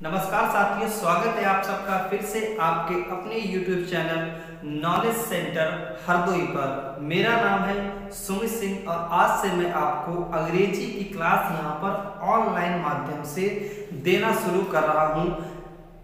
नमस्कार साथियों, स्वागत है आप सबका फिर से आपके अपने YouTube channel knowledge centre Hardoi पर। मेरा नाम है सुमित सिंह और आज से मैं आपको अंग्रेजी की क्लास यहां पर ऑनलाइन माध्यम से देना शुरू कर रहा हूं।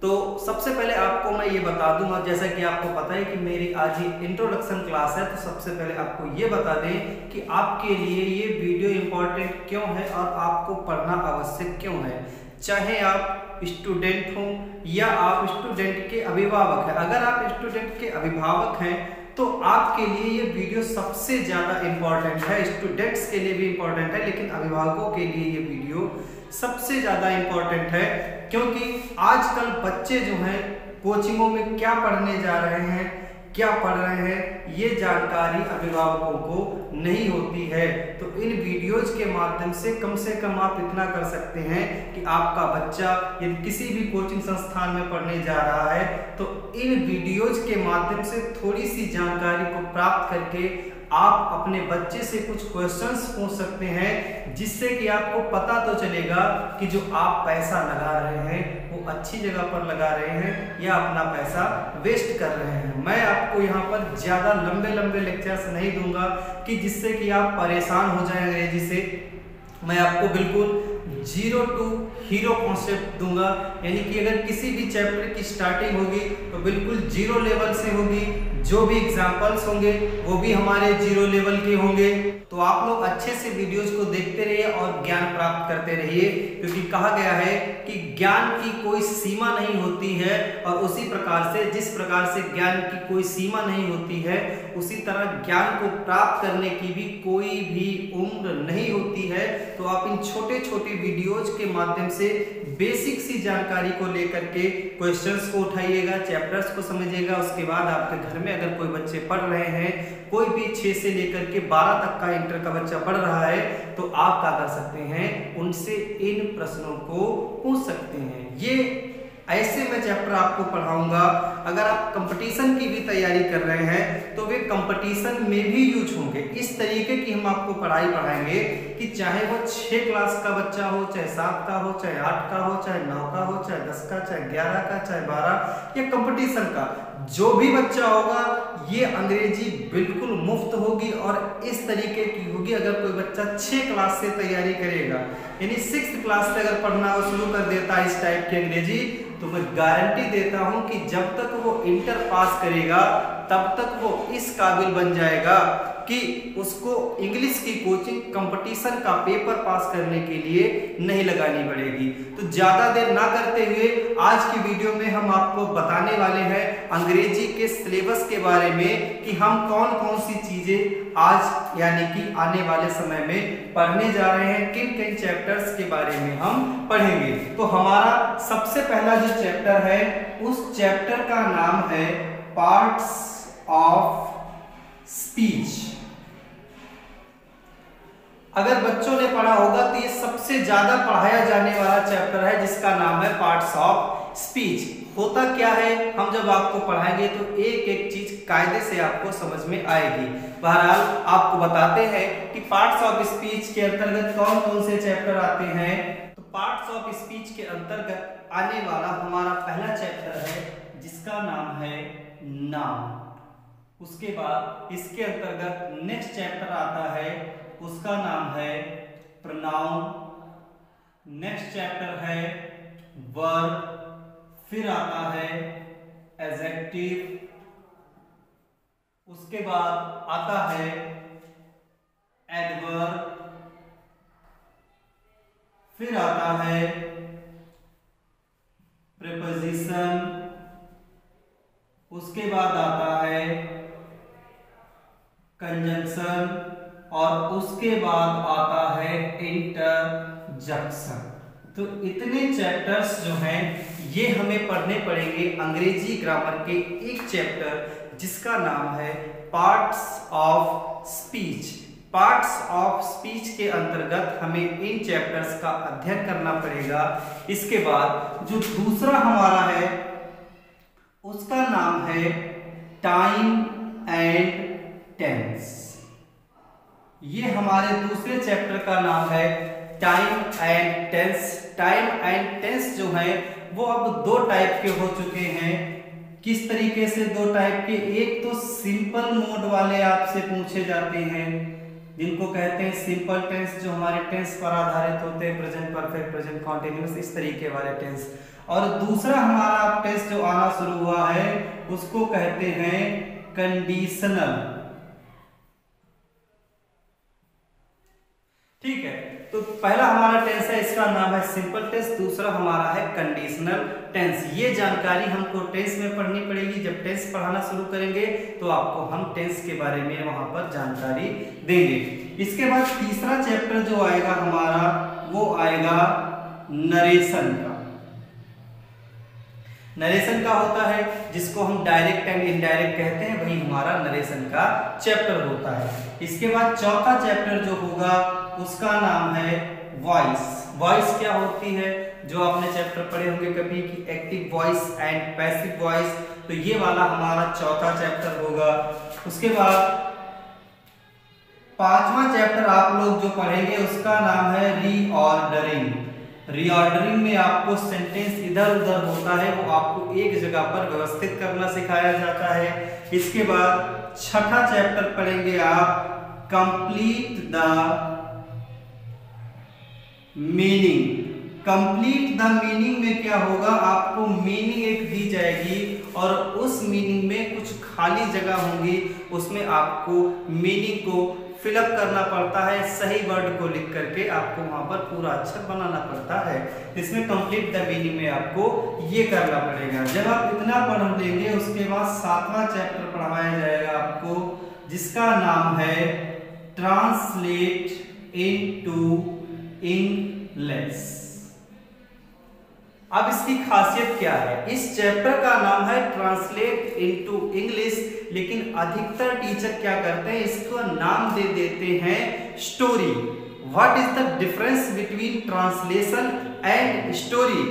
तो सबसे पहले आपको मैं ये बता दूं, और जैसा कि आपको पता है कि मेरी आज ये इंट्रोडक्शन क्लास है, तो सबसे पहले आपको ये बता दें कि आपके लिए ये वीडियो इम्पोर्टेंट क्यों है और आपको पढ़ना आवश्यक क्यों है। चाहे आप स्टूडेंट हो या आप स्टूडेंट के अभिभावक हैं, अगर आप स्टूडेंट के अभिभावक हैं तो आपके लिए ये वीडियो सबसे ज़्यादा इम्पोर्टेंट है। स्टूडेंट्स के लिए भी इम्पोर्टेंट है, लेकिन अभिभावकों के लिए ये वीडियो सबसे ज़्यादा इम्पोर्टेंट है, क्योंकि आजकल बच्चे जो हैं कोचिंगों में क्या पढ़ने जा रहे हैं, क्या पढ़ रहे हैं, ये जानकारी अभिभावकों को नहीं होती है। तो इन वीडियोज के माध्यम से कम आप इतना कर सकते हैं कि आपका बच्चा यदि किसी भी कोचिंग संस्थान में पढ़ने जा रहा है तो इन वीडियोज के माध्यम से थोड़ी सी जानकारी को प्राप्त करके आप अपने बच्चे से कुछ क्वेश्चंस पूछ सकते हैं, जिससे कि आपको पता तो चलेगा कि जो आप पैसा लगा रहे हैं वो अच्छी जगह पर लगा रहे हैं या अपना पैसा वेस्ट कर रहे हैं। मैं आपको यहाँ पर ज़्यादा लंबे लेक्चर्स नहीं दूंगा कि जिससे कि आप परेशान हो जाएं अंग्रेजी से। मैं आपको बिल्कुल 0 to हीरो कॉन्सेप्ट दूंगा, यानी कि अगर किसी भी चैप्टर की स्टार्टिंग होगी तो बिल्कुल 0 लेवल से होगी, जो भी एग्जाम्पल्स होंगे वो भी हमारे 0 लेवल के होंगे। तो आप लोग अच्छे से वीडियोज को देखते रहिए और ज्ञान प्राप्त करते रहिए, क्योंकि कहा गया है कि ज्ञान की कोई सीमा नहीं होती है, और उसी प्रकार से जिस प्रकार से ज्ञान की कोई सीमा नहीं होती है, उसी तरह ज्ञान को प्राप्त करने की भी कोई भी उम्र नहीं होती है। तो आप इन छोटे छोटे वीडियोज के माध्यम से बेसिक सी जानकारी को लेकर के क्वेश्चंस को उठाइएगा, चैप्टर्स को समझिएगा। उसके बाद आपके घर में अगर कोई बच्चे पढ़ रहे हैं, कोई भी 6 से लेकर के 12 तक का इंटर का बच्चा पढ़ रहा है, तो आप क्या कर सकते हैं, उनसे इन प्रश्नों को पूछ सकते हैं। ये ऐसे मैं चैप्टर आपको पढ़ाऊंगा। अगर आप कंपटीशन की भी तैयारी कर रहे हैं तो वे कंपटीशन में भी यूज होंगे। इस तरीके की हम आपको पढ़ाई पढ़ाएंगे कि चाहे वो 6 क्लास का बच्चा हो, चाहे 7 का हो, चाहे 8 का हो, चाहे 9 का हो, चाहे 10 का, चाहे 11 का, चाहे 12, या कंपटीशन का जो भी बच्चा होगा, ये अंग्रेजी बिल्कुल मुफ्त होगी और इस तरीके की होगी। अगर कोई बच्चा 6 क्लास से तैयारी करेगा, यानी 6th क्लास से अगर पढ़ना शुरू कर देता है इस टाइप की अंग्रेजी, तो मैं गारंटी देता हूं कि जब तक वो इंटर पास करेगा तब तक वो इस काबिल बन जाएगा कि उसको इंग्लिश की कोचिंग कंपटीशन का पेपर पास करने के लिए नहीं लगानी पड़ेगी। तो ज्यादा देर ना करते हुए आज की वीडियो में हम आपको बताने वाले हैं अंग्रेजी के सिलेबस के बारे में कि हम कौन कौन सी चीजें आज यानी कि आने वाले समय में पढ़ने जा रहे हैं, किन किन चैप्टर्स के बारे में हम पढ़ेंगे। तो हमारा सबसे पहला जो चैप्टर है, उस चैप्टर का नाम है पार्ट्स ऑफ स्पीच। अगर बच्चों ने पढ़ा होगा तो ये सबसे ज्यादा पढ़ाया जाने वाला चैप्टर है, जिसका नाम है पार्ट्स ऑफ स्पीच। होता क्या है, हम जब आपको पढ़ाएंगे तो एक एक चीज कायदे से आपको समझ में आएगी। बहरहाल आपको बताते हैं कि पार्ट्स ऑफ स्पीच के अंतर्गत कौन कौन से चैप्टर आते हैं। तो पार्ट्स ऑफ स्पीच के अंतर्गत आने वाला हमारा पहला चैप्टर है, जिसका नाम है नाउन। उसके बाद इसके अंतर्गत नेक्स्ट चैप्टर आता है, उसका नाम है प्रोनाउन। नेक्स्ट चैप्टर है वर्ब, फिर आता है एडजेक्टिव, उसके बाद आता है एडवर्ब, फिर आता है प्रीपोजिशन, उसके बाद आता है कंजंक्शन, और उसके बाद आता है इंटरजेक्शन। तो इतने चैप्टर्स जो हैं ये हमें पढ़ने पड़ेंगे अंग्रेजी ग्रामर के एक चैप्टर, जिसका नाम है parts of speech. Parts of speech के अंतर्गत हमें इन चैप्टर्स का अध्ययन करना पड़ेगा। इसके बाद जो दूसरा हमारा है उसका नाम है टाइम एंड टेंस। ये हमारे दूसरे चैप्टर का नाम है time and tense. Time and tense जो है वो अब दो टाइप के हो चुके हैं। किस तरीके से दो टाइप के? एक तो सिंपल मोड वाले आपसे पूछे जाते हैं जिनको कहते हैं सिंपल टेंस, जो हमारे टेंस पर आधारित होते हैं, प्रेजेंट परफेक्ट, प्रेजेंट कॉन्टिन्यूअस, इस तरीके वाले टेंस। और दूसरा हमारा टेंस जो आना शुरू हुआ है उसको कहते हैं कंडीशनल। ठीक है, तो पहला हमारा टेंस है, इसका नाम है सिंपल टेंस, दूसरा हमारा है कंडीशनल टेंस। ये जानकारी हमको टेंस में पढ़नी पड़ेगी। जब टेंस पढ़ाना शुरू करेंगे तो आपको हम टेंस के बारे में वहां पर जानकारी देंगे। इसके बाद तीसरा चैप्टर जो आएगा हमारा वो आएगा नरेशन का। नरेशन का होता है जिसको हम डायरेक्ट एंड इनडायरेक्ट कहते हैं, वही हमारा नरेशन का चैप्टर होता है। इसके बाद चौथा चैप्टर जो होगा उसका नाम है वॉइस। वॉइस क्या होती है? जो आपने चैप्टर पढ़े होंगे कभी कि active voice and passive voice, तो ये वाला हमारा चौथा चैप्टर होगा। उसके बाद पांचवा चैप्टर आप लोग जो पढ़ेंगे उसका नाम है रीऑर्डरिंग। रीऑर्डरिंग में आपको सेंटेंस इधर उधर होता है वो आपको एक जगह पर व्यवस्थित करना सिखाया जाता है। इसके बाद छठा चैप्टर पढ़ेंगे आप complete the meaning. Complete the meaning में क्या होगा? आपको मीनिंग एक दी जाएगी और उस मीनिंग में कुछ खाली जगह होंगी, उसमें आपको मीनिंग को फिलअप करना पड़ता है। सही वर्ड को लिख करके आपको वहां पर पूरा अक्षर बनाना पड़ता है। इसमें कंप्लीट द मीनिंग में आपको ये करना पड़ेगा। जब आप इतना पढ़ लेंगे उसके बाद सातवां चैप्टर पढ़ाया जाएगा आपको जिसका नाम है ट्रांसलेट इनटू इंग्लिश। अब इसकी खासियत क्या है? इस चैप्टर का नाम है ट्रांसलेट इनटू इंग्लिश, लेकिन अधिकतर टीचर क्या करते हैं इसको नाम दे देते हैं story. What is the difference between translation and story?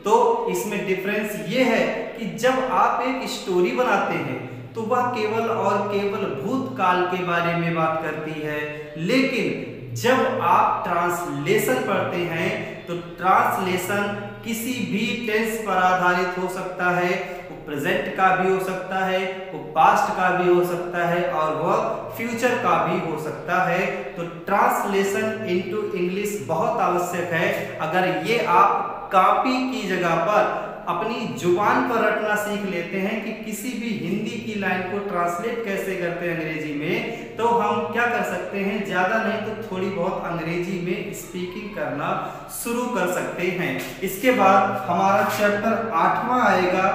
तो इसमें डिफरेंस ये है कि जब आप एक स्टोरी बनाते हैं तो वह केवल और केवल भूतकाल के बारे में बात करती है, लेकिन जब आप ट्रांसलेशन पढ़ते हैं तो ट्रांसलेशन किसी भी टेंस पर आधारित हो सकता है, वो प्रेजेंट का भी हो सकता है, वो पास्ट का भी हो सकता है और वह फ्यूचर का भी हो सकता है। तो ट्रांसलेशन इनटू इंग्लिश बहुत आवश्यक है। अगर ये आप कॉपी की जगह पर अपनी जुबान पर रटना सीख लेते हैं कि किसी भी हिंदी की लाइन को ट्रांसलेट कैसे करते हैं अंग्रेजी में, तो हम क्या कर सकते हैं, ज्यादा नहीं तो थोड़ी बहुत अंग्रेजी में स्पीकिंग करना शुरू कर सकते हैं। इसके बाद हमारा चैप्टर 8वां आएगा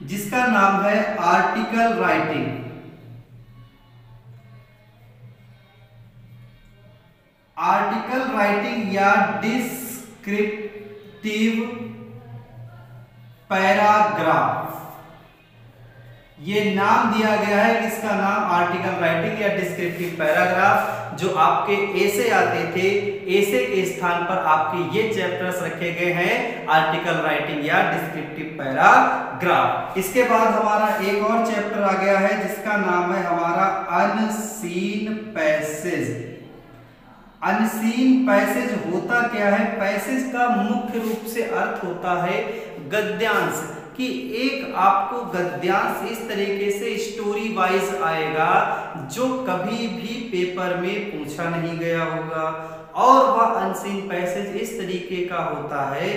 जिसका नाम है आर्टिकल राइटिंग। आर्टिकल राइटिंग या डिस्क्रिप्टिव पैराग्राफ, ये नाम दिया गया है। इसका नाम आर्टिकल राइटिंग या डिस्क्रिप्टिव पैराग्राफ। जो आपके एसे आते थे, एसे के स्थान पर आपके ये चैप्टर्स रखे गए हैं, आर्टिकल राइटिंग या डिस्क्रिप्टिव पैराग्राफ। इसके बाद हमारा एक और चैप्टर आ गया है जिसका नाम है हमारा अनसीन पैसेज। अनसीन पैसेज होता क्या है? पैसेज का मुख्य रूप से अर्थ होता है गद्यांश, कि एक आपको गद्यांश इस तरीके से स्टोरी वाइज आएगा जो कभी भी पेपर में पूछा नहीं गया होगा, और वह अनसीन पैसेज इस तरीके का होता है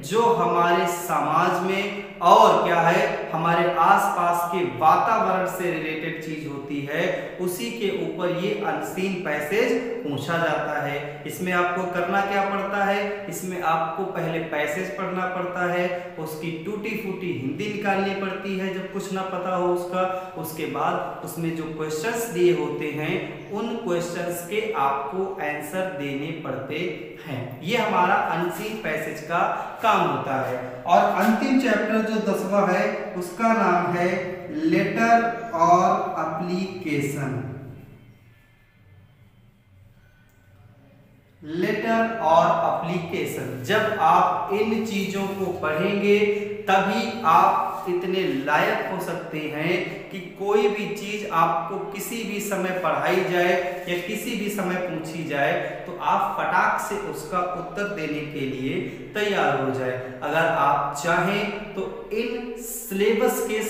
जो हमारे समाज में और क्या है हमारे आसपास के वातावरण से रिलेटेड चीज होती है, उसी के ऊपर ये अनसीन पैसेज पूछा जाता है। इसमें आपको करना क्या पड़ता है? इसमें आपको पहले पैसेज पढ़ना पड़ता है, उसकी टूटी फूटी हिंदी निकालनी पड़ती है जब कुछ ना पता हो उसका। उसके बाद उसमें जो क्वेश्चंस दिए होते हैं उन क्वेश्चंस के आपको आंसर देने पड़ते हैं। ये हमारा अनसीन पैसेज का काम होता है। और अंतिम चैप्टर जो 10वां है उसका नाम है लेटर और एप्लीकेशन। लेटर और एप्लीकेशन, जब आप इन चीजों को पढ़ेंगे तभी आप इतने लायक हो सकते हैं कि कोई भी चीज आपको किसी भी समय पढ़ाई जाए या किसी भी समय पूछी जाए तो आप फटाक से उसका उत्तर देने के लिए तैयार हो जाए। अगर आप चाहें तो इन सिलेबस के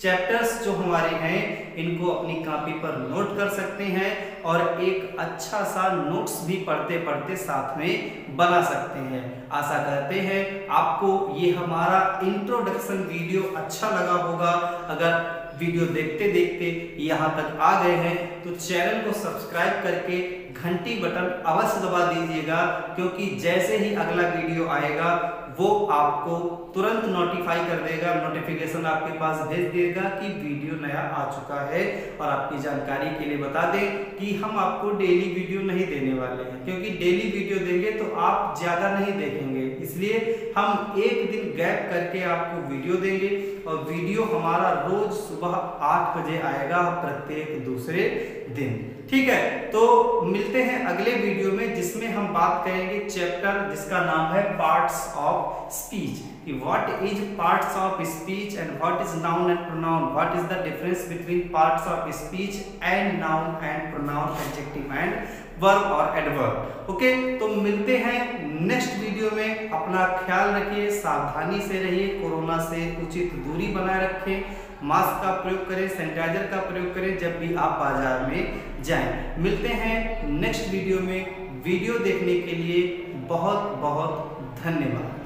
चैप्टर्स जो हमारे हैं इनको अपनी कॉपी पर नोट कर सकते हैं और एक अच्छा सा नोट्स भी पढ़ते पढ़ते साथ में बना सकते हैं। आशा करते हैं आपको ये हमारा इंट्रोडक्शन वीडियो अच्छा लगा होगा। अगर वीडियो देखते देखते यहाँ तक आ गए हैं तो चैनल को सब्सक्राइब करके घंटी बटन अवश्य दबा दीजिएगा, क्योंकि जैसे ही अगला वीडियो आएगा वो आपको तुरंत नोटिफाई कर देगा, नोटिफिकेशन आपके पास भेज देगा कि वीडियो नया आ चुका है। और आपकी जानकारी के लिए बता दें कि हम आपको डेली वीडियो नहीं देने वाले हैं, क्योंकि डेली वीडियो देंगे तो आप ज्यादा नहीं देखेंगे, इसलिए हम एक दिन गैप करके आपको वीडियो देंगे। और वीडियो हमारा रोज सुबह 8 बजे आएगा प्रत्येक दूसरे दिन। ठीक है, तो मिलते हैं अगले वीडियो में जिसमें हम बात करेंगे चैप्टर जिसका नाम है पार्ट्स ऑफ स्पीच। कि what is parts of speech and what is noun and pronoun, what is the difference between parts of speech and noun and pronoun, adjective and verb और एडवर्ब। ओके, तो मिलते हैं next video में। अपना ख्याल रखिए, सावधानी से रहिए, कोरोना से उचित दूरी बनाए रखें, मास्क का प्रयोग करें, सैनिटाइजर का प्रयोग करें जब भी आप बाजार में जाएं। मिलते हैं नेक्स्ट वीडियो में। वीडियो देखने के लिए बहुत बहुत धन्यवाद।